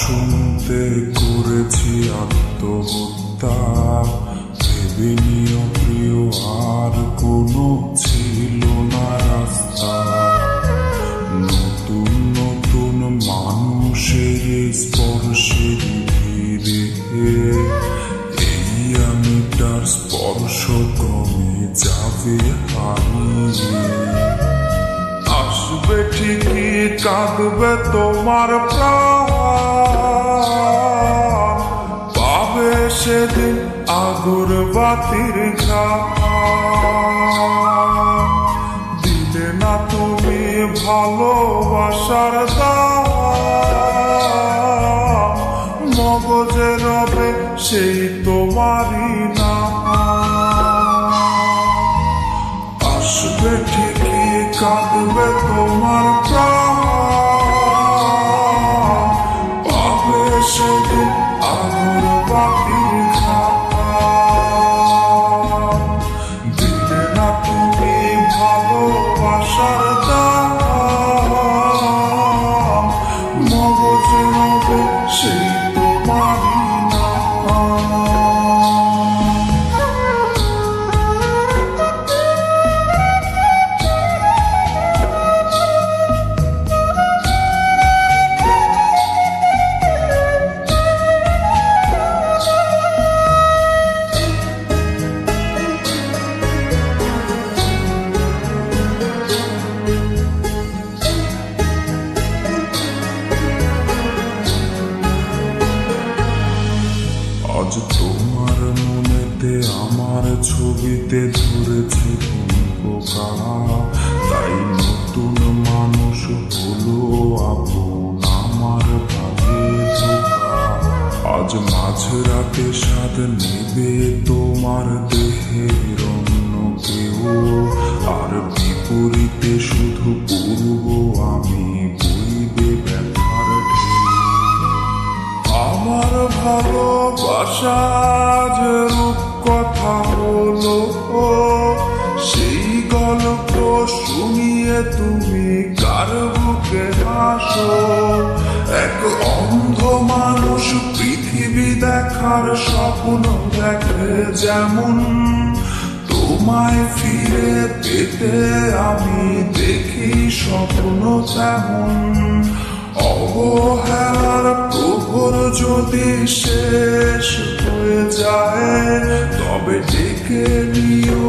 শুনতে করেছি আত্মহত্যা, ভেবে নিও প্রিয় আর কোনো ছিল না রাস্তা। নতুন নতুন মানুষের স্পর্শে ধীরে এই আমিটার স্পর্শ কমে যাবে হারিয়ে। আসবে ঠিকই কাঁদবে তোমার প্রাণ, পাবে সেদিন আগুর বাতির ঘ্রাণ। দিলে না তুমি ভালোবাসার দাম, মগজে রবে সেই তোমারই নাম। আসবে ঠিকই কাঁদবে তোমার প্রাণ, পাবে সেদিন আগুর বাতির ঘ্রাণ। দিলে না তুমি ভালোবাসার দাম, মগজে রবে সেই তোমারই নাম। আজ তোমার মনেতে আমার ছবিতে ধরেছে পোকা, তাই নতুন মানুষ হলো আপন আমার ভাগে ধোকা। আজ মাঝরাতে স্বাদ নেবে তোমার দেহের অন্য কেউ, আর বিপরীতে শুধু পূর্ব আমি বইবে ব্যথার ঢেউ। আমার ভালোবাসা যে রূপকথা হলো, সেই গল্প শুনিয়ে তুমি কার বুকে হাসো। এক অন্ধ মানুষ পৃথিবী দেখার স্বপ্ন দেখে যেমন, তোমায় ফিরে পেতে আমি দেখি স্বপ্ন তেমন। অবহেলার প্রহর যদি শেষ হয়ে যায়, তবে ডেকে নিও